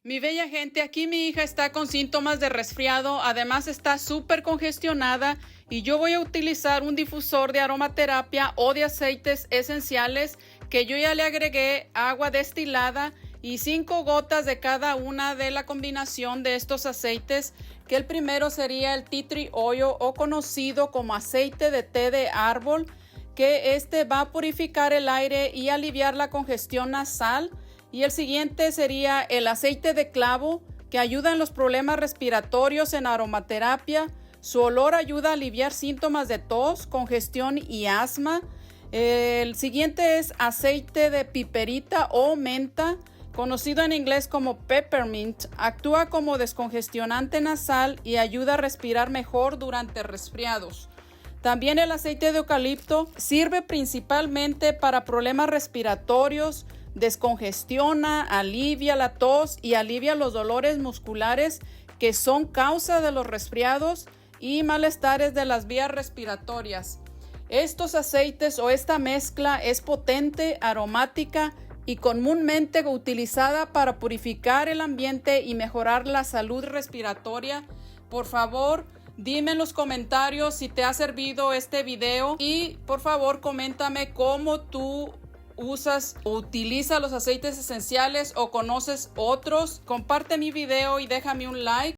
Mi bella gente, aquí mi hija está con síntomas de resfriado, además está súper congestionada y yo voy a utilizar un difusor de aromaterapia o de aceites esenciales que yo ya le agregué agua destilada y 5 gotas de cada una de la combinación de estos aceites, que el primero sería el tea tree oil o conocido como aceite de té de árbol, que este va a purificar el aire y aliviar la congestión nasal. Y el siguiente sería el aceite de clavo, que ayuda en los problemas respiratorios en aromaterapia. Su olor ayuda a aliviar síntomas de tos, congestión y asma. El siguiente es aceite de piperita o menta, conocido en inglés como peppermint. Actúa como descongestionante nasal y ayuda a respirar mejor durante resfriados. También el aceite de eucalipto sirve principalmente para problemas respiratorios, descongestiona, alivia la tos y alivia los dolores musculares que son causa de los resfriados y malestares de las vías respiratorias. Estos aceites o esta mezcla es potente, aromática y comúnmente utilizada para purificar el ambiente y mejorar la salud respiratoria. Por favor, dime en los comentarios si te ha servido este video y por favor coméntame cómo tú usas o utilizas los aceites esenciales o conoces otros. Comparte mi video y déjame un like.